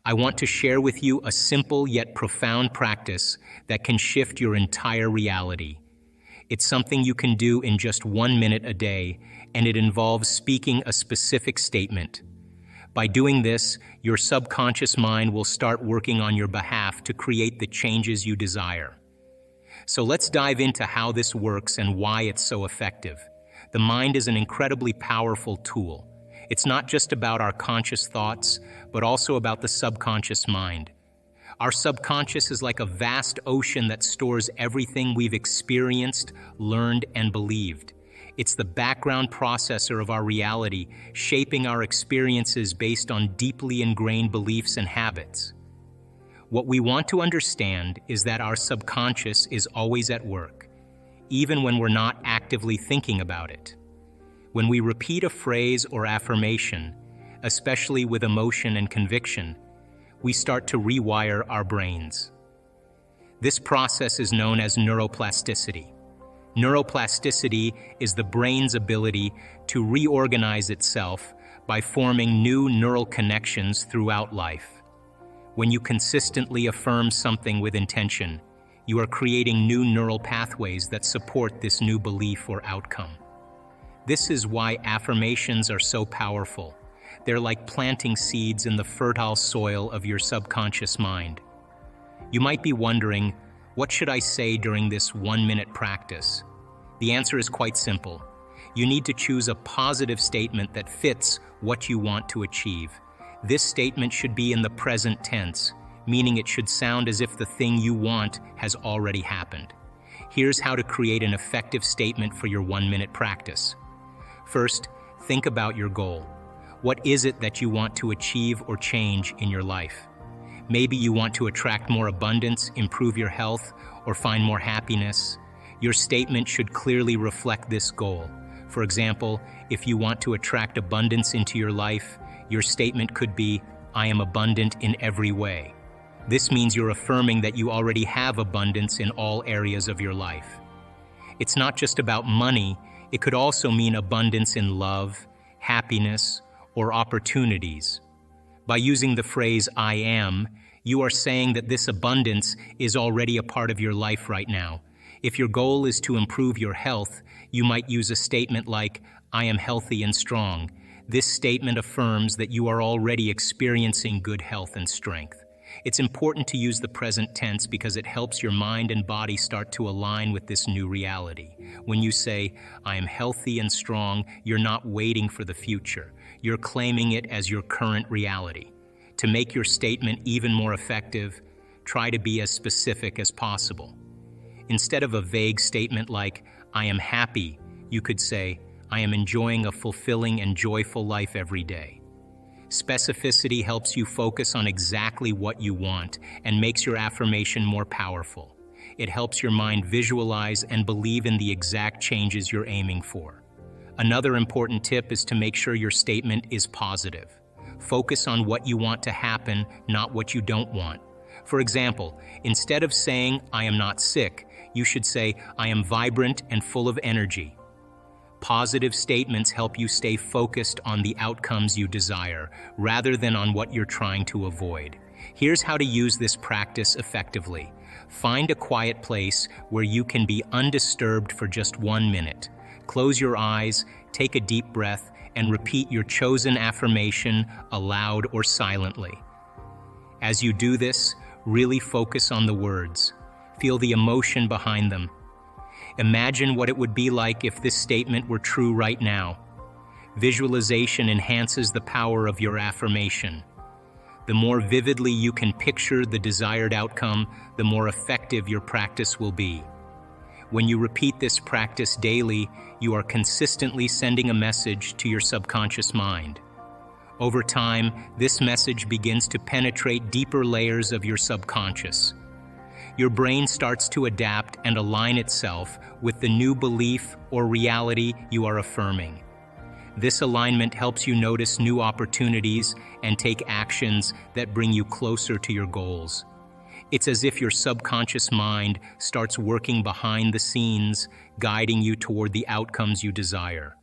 I want to share with you a simple yet profound practice that can shift your entire reality. It's something you can do in just 1 minute a day, and it involves speaking a specific statement. By doing this, your subconscious mind will start working on your behalf to create the changes you desire. So let's dive into how this works and why it's so effective. The mind is an incredibly powerful tool. It's not just about our conscious thoughts, but also about the subconscious mind. Our subconscious is like a vast ocean that stores everything we've experienced, learned, and believed. It's the background processor of our reality, shaping our experiences based on deeply ingrained beliefs and habits. What we want to understand is that our subconscious is always at work, even when we're not actively thinking about it. When we repeat a phrase or affirmation, especially with emotion and conviction, we start to rewire our brains. This process is known as neuroplasticity. Neuroplasticity is the brain's ability to reorganize itself by forming new neural connections throughout life. When you consistently affirm something with intention, you are creating new neural pathways that support this new belief or outcome. This is why affirmations are so powerful. They're like planting seeds in the fertile soil of your subconscious mind. You might be wondering, what should I say during this 1-minute practice? The answer is quite simple. You need to choose a positive statement that fits what you want to achieve. This statement should be in the present tense, meaning it should sound as if the thing you want has already happened. Here's how to create an effective statement for your 1-minute practice. First, think about your goal. What is it that you want to achieve or change in your life? Maybe you want to attract more abundance, improve your health, or find more happiness. Your statement should clearly reflect this goal. For example, if you want to attract abundance into your life, your statement could be, "I am abundant in every way." This means you're affirming that you already have abundance in all areas of your life. It's not just about money, it could also mean abundance in love, happiness, or opportunities. By using the phrase "I am," you are saying that this abundance is already a part of your life right now. If your goal is to improve your health, you might use a statement like, "I am healthy and strong." This statement affirms that you are already experiencing good health and strength. It's important to use the present tense because it helps your mind and body start to align with this new reality. When you say, "I am healthy and strong," you're not waiting for the future. You're claiming it as your current reality. To make your statement even more effective, try to be as specific as possible. Instead of a vague statement like, "I am happy," you could say, "I am enjoying a fulfilling and joyful life every day." Specificity helps you focus on exactly what you want and makes your affirmation more powerful. It helps your mind visualize and believe in the exact changes you're aiming for. Another important tip is to make sure your statement is positive. Focus on what you want to happen, not what you don't want. For example, instead of saying, "I am not sick," you should say, "I am vibrant and full of energy." Positive statements help you stay focused on the outcomes you desire, rather than on what you're trying to avoid. Here's how to use this practice effectively. Find a quiet place where you can be undisturbed for just 1 minute. Close your eyes, take a deep breath, and repeat your chosen affirmation aloud or silently. As you do this, really focus on the words. Feel the emotion behind them. Imagine what it would be like if this statement were true right now. Visualization enhances the power of your affirmation. The more vividly you can picture the desired outcome, the more effective your practice will be. When you repeat this practice daily, you are consistently sending a message to your subconscious mind. Over time, this message begins to penetrate deeper layers of your subconscious. Your brain starts to adapt and align itself with the new belief or reality you are affirming. This alignment helps you notice new opportunities and take actions that bring you closer to your goals. It's as if your subconscious mind starts working behind the scenes, guiding you toward the outcomes you desire.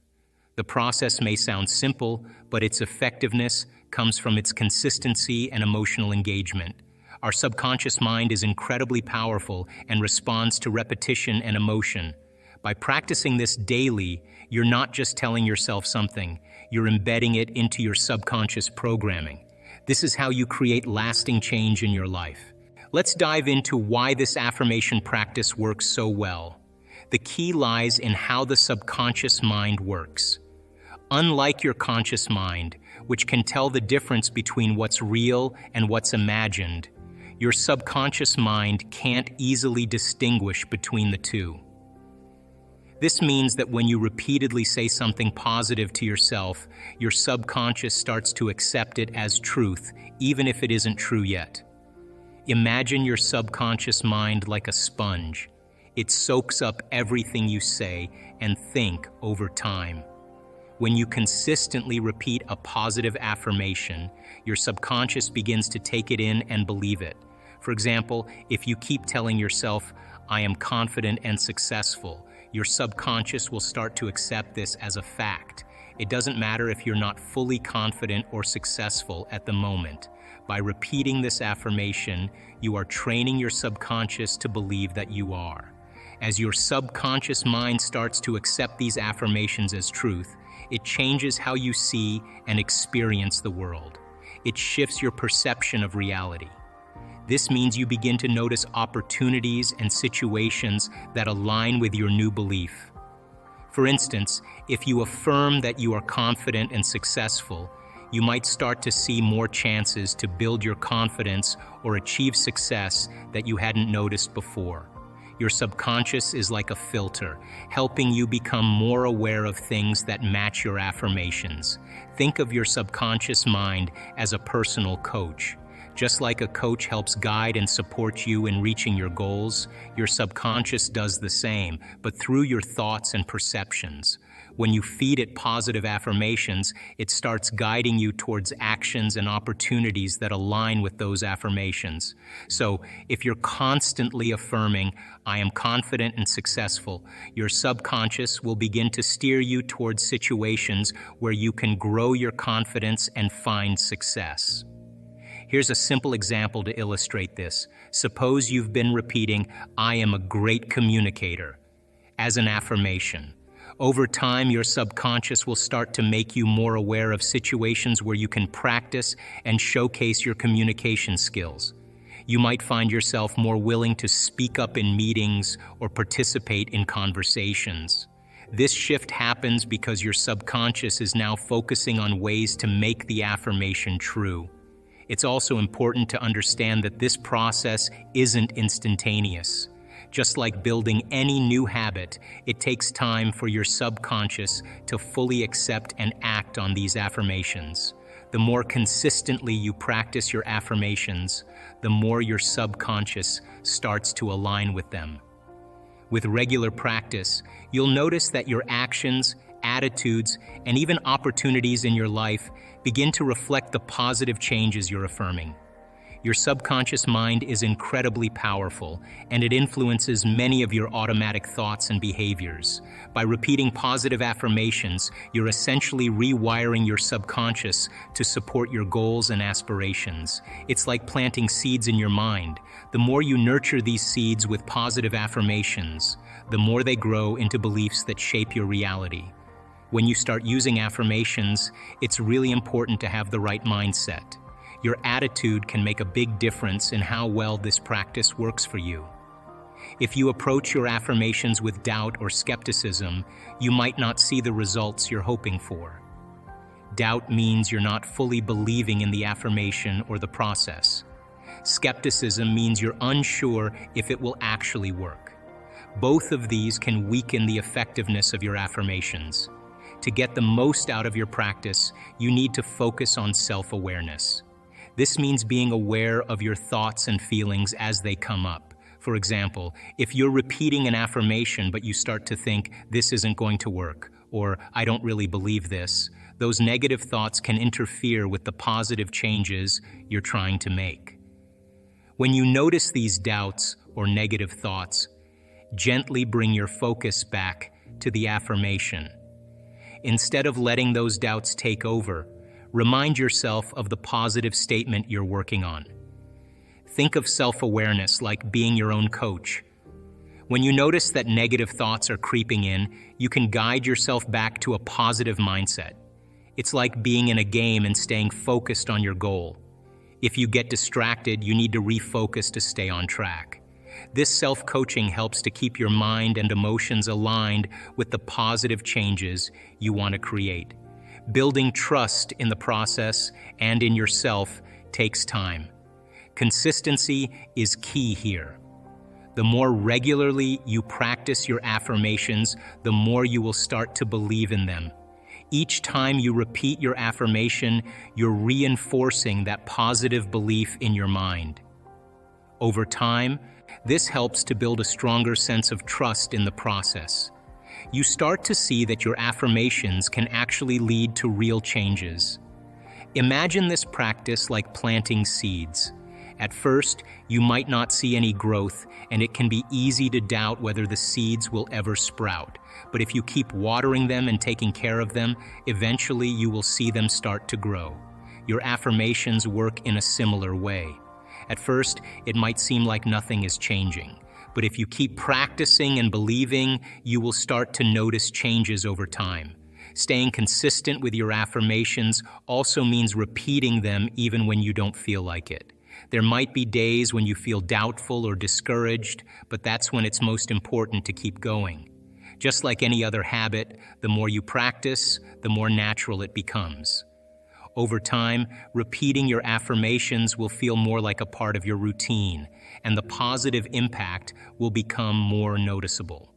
The process may sound simple, but its effectiveness comes from its consistency and emotional engagement. Our subconscious mind is incredibly powerful and responds to repetition and emotion. By practicing this daily, you're not just telling yourself something, you're embedding it into your subconscious programming. This is how you create lasting change in your life. Let's dive into why this affirmation practice works so well. The key lies in how the subconscious mind works. Unlike your conscious mind, which can tell the difference between what's real and what's imagined, your subconscious mind can't easily distinguish between the two. This means that when you repeatedly say something positive to yourself, your subconscious starts to accept it as truth, even if it isn't true yet. Imagine your subconscious mind like a sponge. It soaks up everything you say and think over time. When you consistently repeat a positive affirmation, your subconscious begins to take it in and believe it. For example, if you keep telling yourself, "I am confident and successful," your subconscious will start to accept this as a fact. It doesn't matter if you're not fully confident or successful at the moment. By repeating this affirmation, you are training your subconscious to believe that you are. As your subconscious mind starts to accept these affirmations as truth, it changes how you see and experience the world. It shifts your perception of reality. This means you begin to notice opportunities and situations that align with your new belief. For instance, if you affirm that you are confident and successful, you might start to see more chances to build your confidence or achieve success that you hadn't noticed before. Your subconscious is like a filter, helping you become more aware of things that match your affirmations. Think of your subconscious mind as a personal coach. Just like a coach helps guide and support you in reaching your goals, your subconscious does the same, but through your thoughts and perceptions. When you feed it positive affirmations, it starts guiding you towards actions and opportunities that align with those affirmations. So, if you're constantly affirming, "I am confident and successful," your subconscious will begin to steer you towards situations where you can grow your confidence and find success. Here's a simple example to illustrate this. Suppose you've been repeating, "I am a great communicator," as an affirmation. Over time, your subconscious will start to make you more aware of situations where you can practice and showcase your communication skills. You might find yourself more willing to speak up in meetings or participate in conversations. This shift happens because your subconscious is now focusing on ways to make the affirmation true. It's also important to understand that this process isn't instantaneous. Just like building any new habit, it takes time for your subconscious to fully accept and act on these affirmations. The more consistently you practice your affirmations, the more your subconscious starts to align with them. With regular practice, you'll notice that your actions, attitudes, and even opportunities in your life begin to reflect the positive changes you're affirming. Your subconscious mind is incredibly powerful, and it influences many of your automatic thoughts and behaviors. By repeating positive affirmations, you're essentially rewiring your subconscious to support your goals and aspirations. It's like planting seeds in your mind. The more you nurture these seeds with positive affirmations, the more they grow into beliefs that shape your reality. When you start using affirmations, it's really important to have the right mindset. Your attitude can make a big difference in how well this practice works for you. If you approach your affirmations with doubt or skepticism, you might not see the results you're hoping for. Doubt means you're not fully believing in the affirmation or the process. Skepticism means you're unsure if it will actually work. Both of these can weaken the effectiveness of your affirmations. To get the most out of your practice, you need to focus on self-awareness. This means being aware of your thoughts and feelings as they come up. For example, if you're repeating an affirmation but you start to think, "This isn't going to work," or "I don't really believe this," those negative thoughts can interfere with the positive changes you're trying to make. When you notice these doubts or negative thoughts, gently bring your focus back to the affirmation. Instead of letting those doubts take over, Remind yourself of the positive statement you're working on. Think of self-awareness like being your own coach. When you notice that negative thoughts are creeping in, you can guide yourself back to a positive mindset. It's like being in a game and staying focused on your goal. If you get distracted, you need to refocus to stay on track. This self-coaching helps to keep your mind and emotions aligned with the positive changes you want to create. Building trust in the process and in yourself takes time. Consistency is key here. The more regularly you practice your affirmations, the more you will start to believe in them. Each time you repeat your affirmation, you're reinforcing that positive belief in your mind. Over time, this helps to build a stronger sense of trust in the process. You start to see that your affirmations can actually lead to real changes. Imagine this practice like planting seeds. At first, you might not see any growth, and it can be easy to doubt whether the seeds will ever sprout. But if you keep watering them and taking care of them, eventually you will see them start to grow. Your affirmations work in a similar way. At first, it might seem like nothing is changing. But if you keep practicing and believing, you will start to notice changes over time. Staying consistent with your affirmations also means repeating them even when you don't feel like it. There might be days when you feel doubtful or discouraged, but that's when it's most important to keep going. Just like any other habit, the more you practice, the more natural it becomes. Over time, repeating your affirmations will feel more like a part of your routine, and the positive impact will become more noticeable.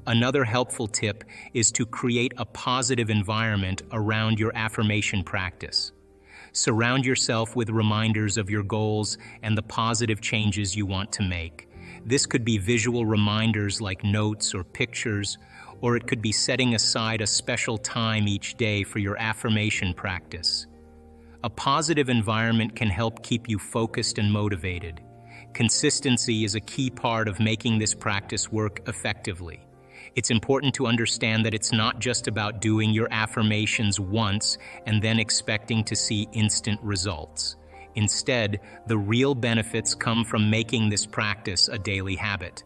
Another helpful tip is to create a positive environment around your affirmation practice. Surround yourself with reminders of your goals and the positive changes you want to make. This could be visual reminders like notes or pictures, or it could be setting aside a special time each day for your affirmation practice. A positive environment can help keep you focused and motivated. Consistency is a key part of making this practice work effectively. It's important to understand that it's not just about doing your affirmations once and then expecting to see instant results. Instead, the real benefits come from making this practice a daily habit.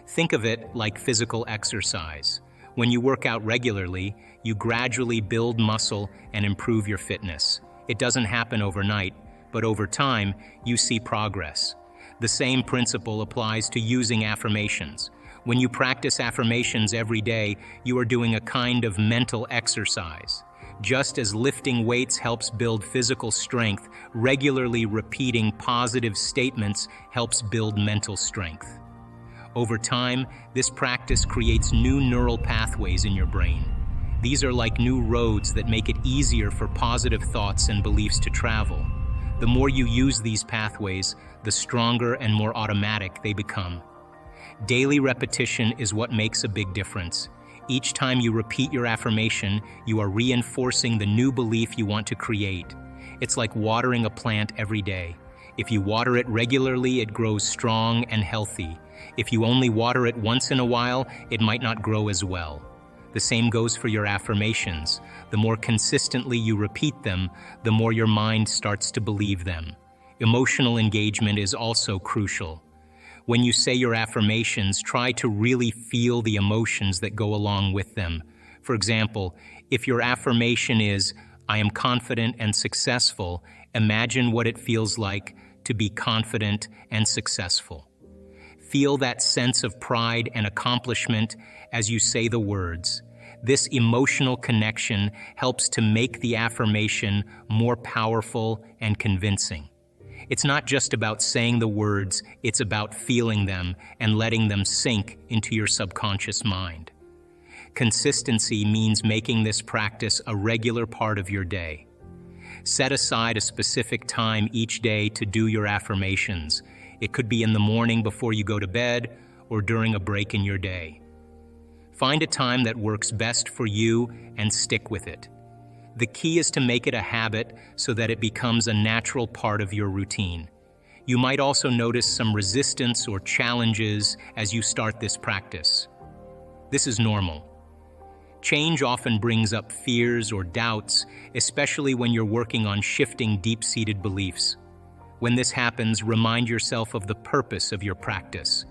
Think of it like physical exercise. When you work out regularly, you gradually build muscle and improve your fitness. It doesn't happen overnight, but over time, you see progress. The same principle applies to using affirmations. When you practice affirmations every day, you are doing a kind of mental exercise. Just as lifting weights helps build physical strength, regularly repeating positive statements helps build mental strength. Over time, this practice creates new neural pathways in your brain. These are like new roads that make it easier for positive thoughts and beliefs to travel. The more you use these pathways, the stronger and more automatic they become. Daily repetition is what makes a big difference. Each time you repeat your affirmation, you are reinforcing the new belief you want to create. It's like watering a plant every day. If you water it regularly, it grows strong and healthy. If you only water it once in a while, it might not grow as well. The same goes for your affirmations. The more consistently you repeat them, the more your mind starts to believe them. Emotional engagement is also crucial. When you say your affirmations, try to really feel the emotions that go along with them. For example, if your affirmation is, "I am confident and successful," imagine what it feels like to be confident and successful. Feel that sense of pride and accomplishment as you say the words. This emotional connection helps to make the affirmation more powerful and convincing. It's not just about saying the words, it's about feeling them and letting them sink into your subconscious mind. Consistency means making this practice a regular part of your day. Set aside a specific time each day to do your affirmations. It could be in the morning before you go to bed or during a break in your day. Find a time that works best for you and stick with it. The key is to make it a habit so that it becomes a natural part of your routine. You might also notice some resistance or challenges as you start this practice. This is normal. Change often brings up fears or doubts, especially when you're working on shifting deep-seated beliefs. When this happens, remind yourself of the purpose of your practice.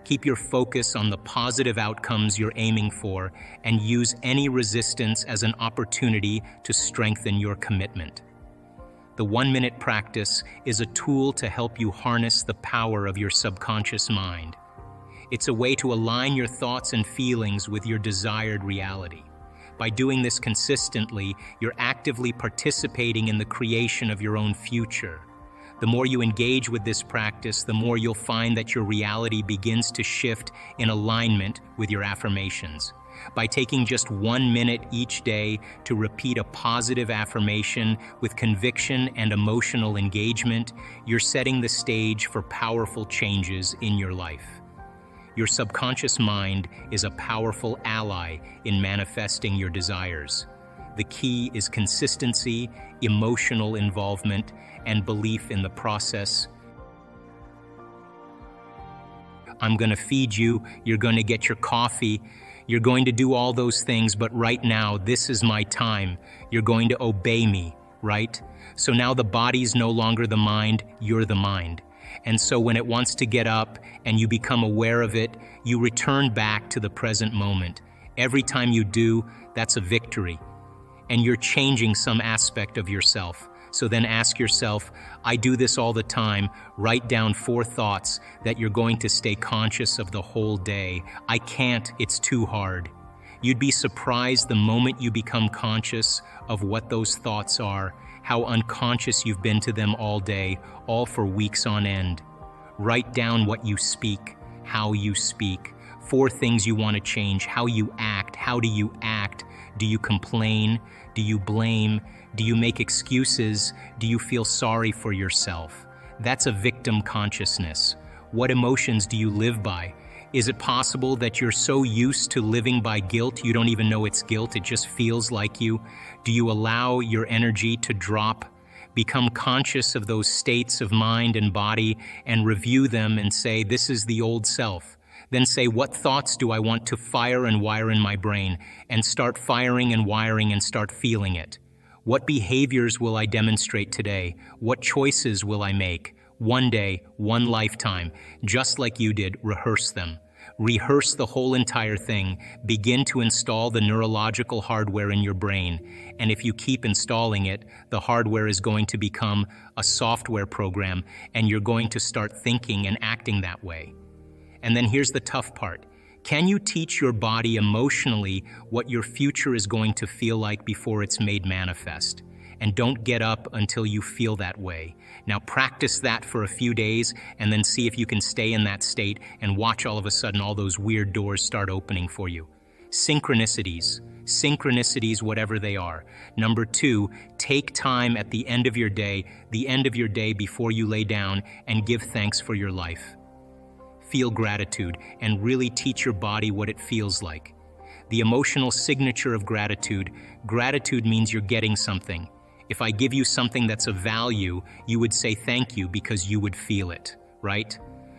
Keep your focus on the positive outcomes you're aiming for and use any resistance as an opportunity to strengthen your commitment. The 1-minute practice is a tool to help you harness the power of your subconscious mind. It's a way to align your thoughts and feelings with your desired reality. By doing this consistently, you're actively participating in the creation of your own future. The more you engage with this practice, the more you'll find that your reality begins to shift in alignment with your affirmations. By taking just 1 minute each day to repeat a positive affirmation with conviction and emotional engagement, you're setting the stage for powerful changes in your life. Your subconscious mind is a powerful ally in manifesting your desires. The key is consistency, emotional involvement, and belief in the process. I'm going to feed you, you're going to get your coffee, you're going to do all those things, but right now, this is my time. You're going to obey me, right? So now the body's no longer the mind, you're the mind. And so when it wants to get up and you become aware of it, you return back to the present moment. Every time you do, that's a victory. And you're changing some aspect of yourself. So then ask yourself, I do this all the time. Write down 4 thoughts that you're going to stay conscious of the whole day. I can't, it's too hard. You'd be surprised the moment you become conscious of what those thoughts are, how unconscious you've been to them all day, all for weeks on end. Write down what you speak, how you speak, 4 things you want to change, how you act, how do you act? Do you complain? Do you blame? Do you make excuses? Do you feel sorry for yourself? That's a victim consciousness. What emotions do you live by? Is it possible that you're so used to living by guilt you don't even know it's guilt, it just feels like you? Do you allow your energy to drop? Become conscious of those states of mind and body and review them and say, this is the old self. Then say, what thoughts do I want to fire and wire in my brain? And start firing and wiring and start feeling it. What behaviors will I demonstrate today? What choices will I make? One day, one lifetime. Just like you did, rehearse them. Rehearse the whole entire thing. Begin to install the neurological hardware in your brain. And if you keep installing it, the hardware is going to become a software program, and you're going to start thinking and acting that way. And then here's the tough part. Can you teach your body emotionally what your future is going to feel like before it's made manifest? And don't get up until you feel that way. Now practice that for a few days and then see if you can stay in that state and watch all of a sudden all those weird doors start opening for you. Synchronicities, whatever they are. Number 2, take time at the end of your day before you lay down, and give thanks for your life. Feel gratitude and really teach your body what it feels like. The emotional signature of gratitude means you're getting something. If I give you something that's of value, you would say thank you because you would feel it, right?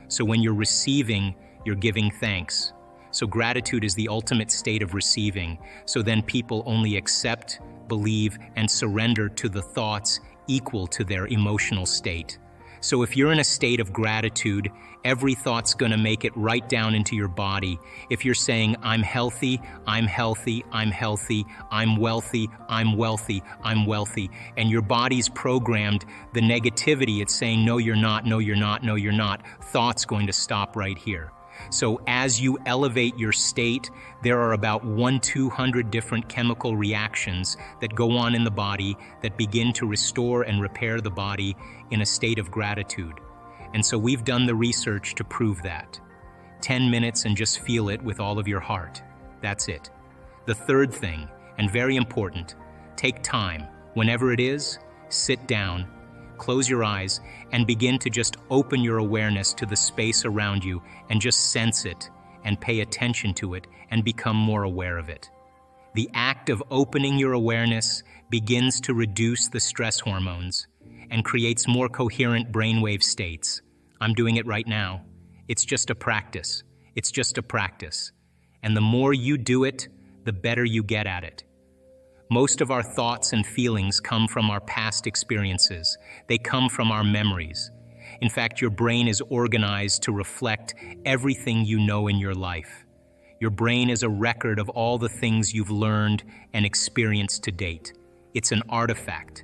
So when you're receiving, you're giving thanks. So gratitude is the ultimate state of receiving. So then people only accept, believe, and surrender to the thoughts equal to their emotional state. So if you're in a state of gratitude, every thought's gonna make it right down into your body. If you're saying, I'm healthy, I'm healthy, I'm healthy, I'm wealthy, I'm wealthy, I'm wealthy, and your body's programmed the negativity, it's saying, no, you're not, no, you're not, no, you're not, thought's going to stop right here. So as you elevate your state, there are about 100-200 different chemical reactions that go on in the body that begin to restore and repair the body in a state of gratitude. And so we've done the research to prove that. 10 minutes and just feel it with all of your heart. That's it. The third thing, and very important, take time. Whenever it is, sit down, close your eyes, and begin to just open your awareness to the space around you and just sense it and pay attention to it and become more aware of it. The act of opening your awareness begins to reduce the stress hormones and creates more coherent brainwave states. I'm doing it right now. It's just a practice. It's just a practice. And the more you do it, the better you get at it. Most of our thoughts and feelings come from our past experiences. They come from our memories. In fact, your brain is organized to reflect everything you know in your life. Your brain is a record of all the things you've learned and experienced to date. It's an artifact.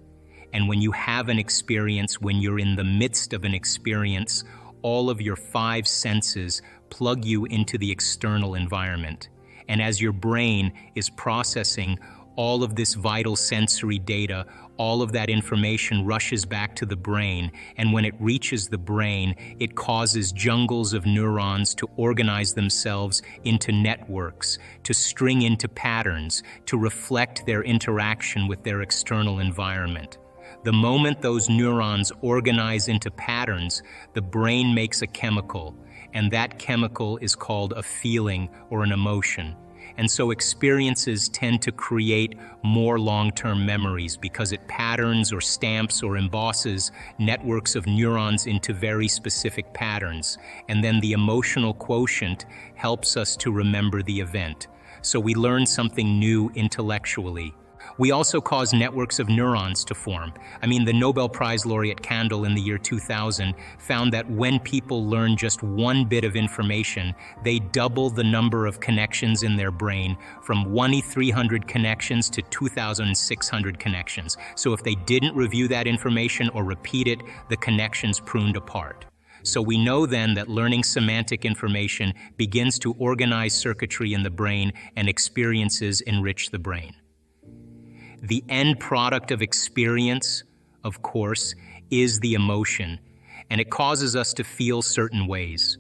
And when you have an experience, when you're in the midst of an experience, all of your five senses plug you into the external environment. And as your brain is processing all of this vital sensory data, all of that information rushes back to the brain, and when it reaches the brain, it causes jungles of neurons to organize themselves into networks, to string into patterns, to reflect their interaction with their external environment. The moment those neurons organize into patterns, the brain makes a chemical, and that chemical is called a feeling or an emotion. And so experiences tend to create more long-term memories because it patterns or stamps or embosses networks of neurons into very specific patterns. And then the emotional quotient helps us to remember the event. So we learn something new intellectually. We also cause networks of neurons to form. The Nobel Prize laureate Kandel in the year 2000 found that when people learn just one bit of information, they double the number of connections in their brain from 1,300 connections to 2,600 connections. So if they didn't review that information or repeat it, the connections pruned apart. So we know then that learning semantic information begins to organize circuitry in the brain, and experiences enrich the brain. The end product of experience, of course, is the emotion, and it causes us to feel certain ways.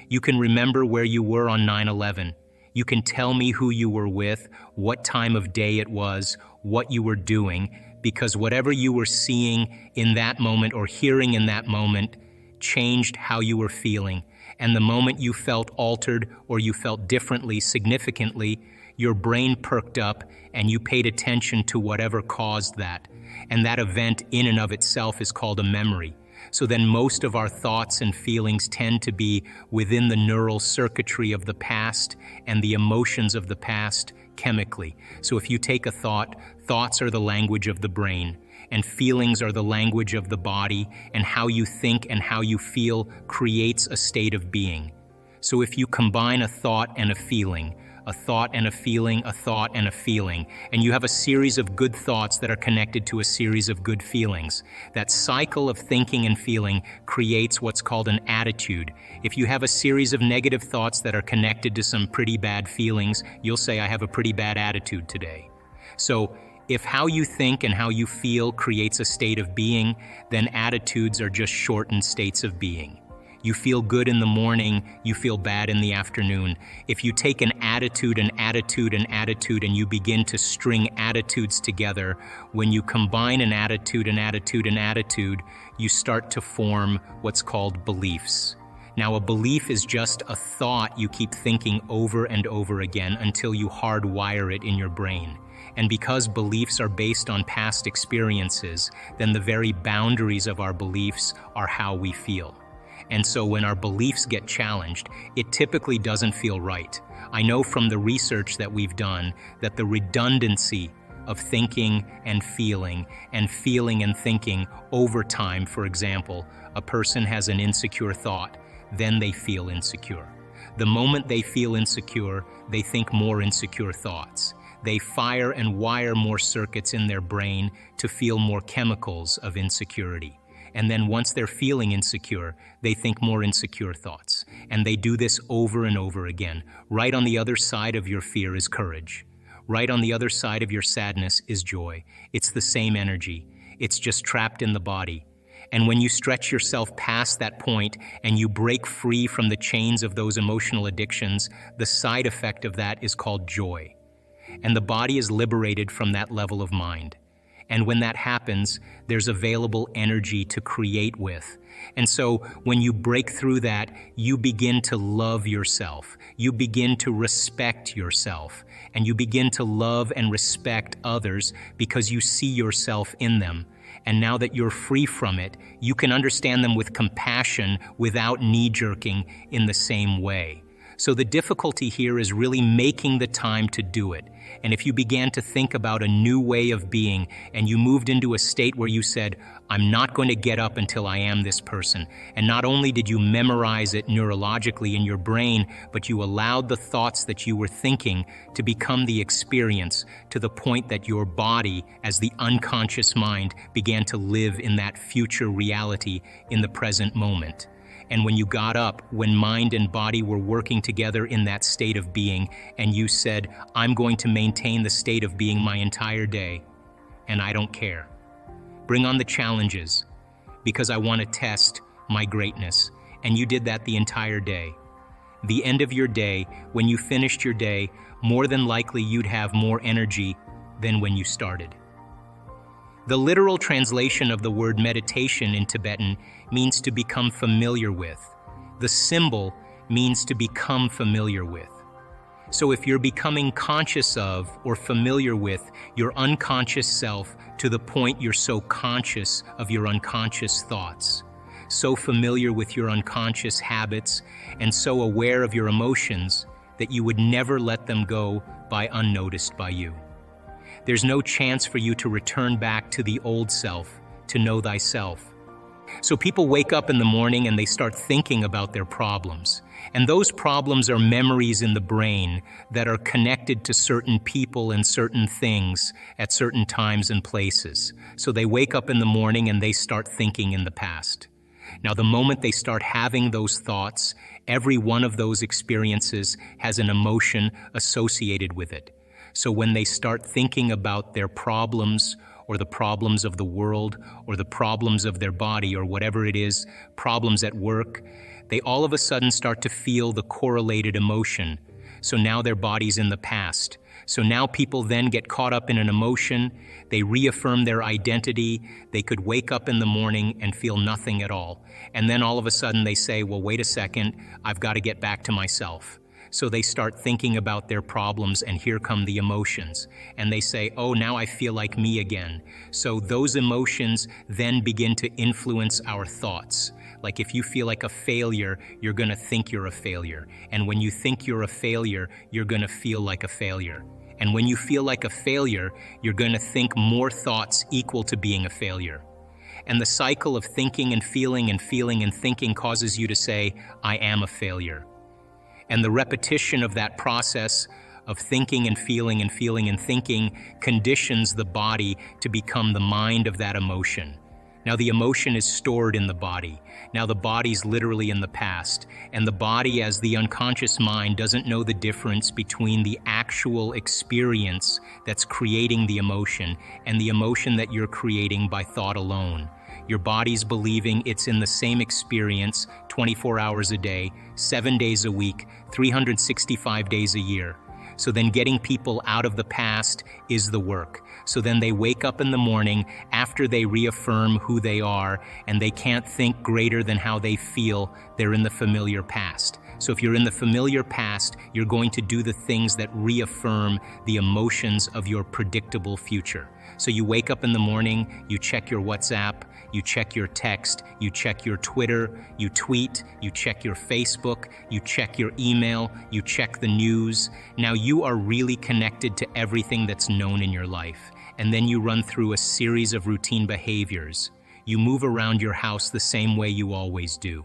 You can remember where you were on 9/11. You can tell me who you were with, what time of day it was, what you were doing, because whatever you were seeing in that moment or hearing in that moment changed how you were feeling. And the moment you felt altered or you felt differently, significantly, your brain perked up and you paid attention to whatever caused that. And that event in and of itself is called a memory. So then most of our thoughts and feelings tend to be within the neural circuitry of the past and the emotions of the past chemically. So if you take a thought, thoughts are the language of the brain, and feelings are the language of the body, and how you think and how you feel creates a state of being. So if you combine a thought and a feeling, a thought and a feeling, a thought and a feeling, and you have a series of good thoughts that are connected to a series of good feelings. That cycle of thinking and feeling creates what's called an attitude. If you have a series of negative thoughts that are connected to some pretty bad feelings, you'll say, I have a pretty bad attitude today. So if how you think and how you feel creates a state of being, then attitudes are just shortened states of being. You feel good in the morning, you feel bad in the afternoon. If you take an attitude, an attitude, an attitude, and you begin to string attitudes together, when you combine an attitude, an attitude, an attitude, you start to form what's called beliefs. Now, a belief is just a thought you keep thinking over and over again until you hardwire it in your brain. And because beliefs are based on past experiences, then the very boundaries of our beliefs are how we feel. And so when our beliefs get challenged, it typically doesn't feel right. I know from the research that we've done that the redundancy of thinking and feeling and thinking over time, for example, a person has an insecure thought, then they feel insecure. The moment they feel insecure, they think more insecure thoughts. They fire and wire more circuits in their brain to feel more chemicals of insecurity. And then once they're feeling insecure, they think more insecure thoughts. And they do this over and over again. Right on the other side of your fear is courage. Right on the other side of your sadness is joy. It's the same energy. It's just trapped in the body. And when you stretch yourself past that point and you break free from the chains of those emotional addictions, the side effect of that is called joy. And the body is liberated from that level of mind. And when that happens, there's available energy to create with. And so when you break through that, you begin to love yourself. You begin to respect yourself. And you begin to love and respect others because you see yourself in them. And now that you're free from it, you can understand them with compassion without knee-jerking in the same way. So the difficulty here is really making the time to do it. And if you began to think about a new way of being and you moved into a state where you said, I'm not going to get up until I am this person. And not only did you memorize it neurologically in your brain, but you allowed the thoughts that you were thinking to become the experience, to the point that your body, as the unconscious mind, began to live in that future reality in the present moment. And when you got up, when mind and body were working together in that state of being, and you said, I'm going to maintain the state of being my entire day, and I don't care. Bring on the challenges, because I want to test my greatness. And you did that the entire day. The end of your day, when you finished your day, more than likely you'd have more energy than when you started. The literal translation of the word meditation in Tibetan means to become familiar with. The symbol means to become familiar with. So if you're becoming conscious of or familiar with your unconscious self to the point you're so conscious of your unconscious thoughts, so familiar with your unconscious habits, and so aware of your emotions that you would never let them go by unnoticed by you. There's no chance for you to return back to the old self, to know thyself. So people wake up in the morning and they start thinking about their problems. And those problems are memories in the brain that are connected to certain people and certain things at certain times and places. So they wake up in the morning and they start thinking in the past. Now, the moment they start having those thoughts, every one of those experiences has an emotion associated with it. So when they start thinking about their problems or the problems of the world or the problems of their body or whatever it is, problems at work, they all of a sudden start to feel the correlated emotion. So now their body's in the past. So now people then get caught up in an emotion, they reaffirm their identity, they could wake up in the morning and feel nothing at all. And then all of a sudden they say, well, wait a second, I've got to get back to myself. So they start thinking about their problems, and here come the emotions. And they say, oh, now I feel like me again. So those emotions then begin to influence our thoughts. Like if you feel like a failure, you're going to think you're a failure. And when you think you're a failure, you're going to feel like a failure. And when you feel like a failure, you're going to think more thoughts equal to being a failure. And the cycle of thinking and feeling and feeling and thinking causes you to say, I am a failure. And the repetition of that process of thinking and feeling and feeling and thinking conditions the body to become the mind of that emotion. Now the emotion is stored in the body. Now the body's literally in the past. And the body, as the unconscious mind, doesn't know the difference between the actual experience that's creating the emotion and the emotion that you're creating by thought alone. Your body's believing it's in the same experience 24 hours a day, 7 days a week, 365 days a year. So then getting people out of the past is the work. So then they wake up in the morning after they reaffirm who they are, and they can't think greater than how they feel. They're in the familiar past. So if you're in the familiar past, you're going to do the things that reaffirm the emotions of your predictable future. So you wake up in the morning, you check your WhatsApp, you check your text, you check your Twitter, you tweet, you check your Facebook, you check your email, you check the news. Now you are really connected to everything that's known in your life. And then you run through a series of routine behaviors. You move around your house the same way you always do.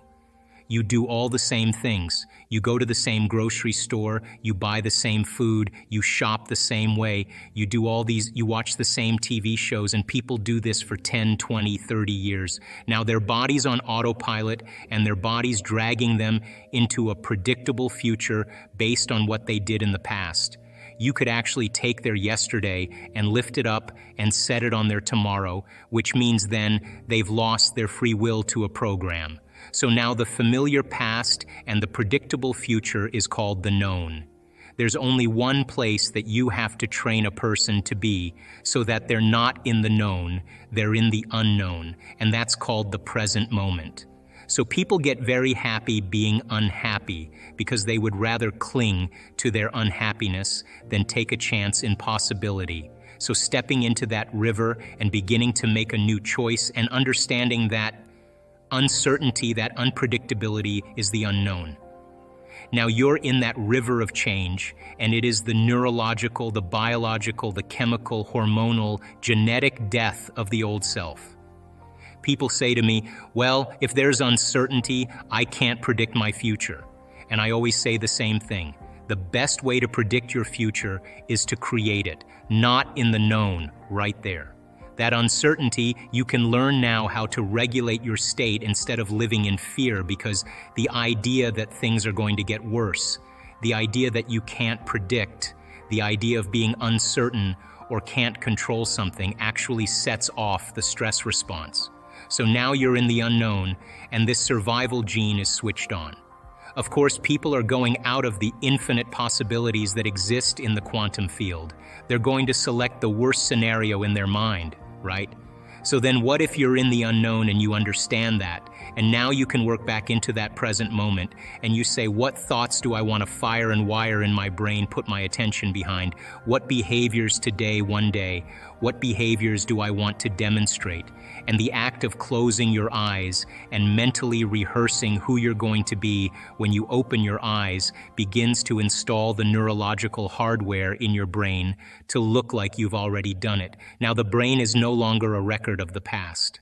You do all the same things. You go to the same grocery store, you buy the same food, you shop the same way, you do all these, you watch the same TV shows, and people do this for 10, 20, 30 years. Now their body's on autopilot, and their body's dragging them into a predictable future based on what they did in the past. You could actually take their yesterday and lift it up and set it on their tomorrow, which means then they've lost their free will to a program. So now the familiar past and the predictable future is called the known. There's only one place that you have to train a person to be so that they're not in the known, they're in the unknown, and that's called the present moment. So people get very happy being unhappy because they would rather cling to their unhappiness than take a chance in possibility. So stepping into that river and beginning to make a new choice and understanding that uncertainty, that unpredictability is the unknown. Now you're in that river of change, and it is the neurological, the biological, the chemical, hormonal, genetic death of the old self. People say to me, well, if there's uncertainty, I can't predict my future. And I always say the same thing. The best way to predict your future is to create it, not in the known, right there. That uncertainty, you can learn now how to regulate your state instead of living in fear, because the idea that things are going to get worse, the idea that you can't predict, the idea of being uncertain or can't control something actually sets off the stress response. So now you're in the unknown, and this survival gene is switched on. Of course, people are going out of the infinite possibilities that exist in the quantum field. They're going to select the worst scenario in their mind, right? So then what if you're in the unknown and you understand that, and now you can work back into that present moment, and you say, what thoughts do I want to fire and wire in my brain, put my attention behind? What behaviors today, one day, what behaviors do I want to demonstrate? And the act of closing your eyes and mentally rehearsing who you're going to be when you open your eyes begins to install the neurological hardware in your brain to look like you've already done it. Now the brain is no longer a record of the past.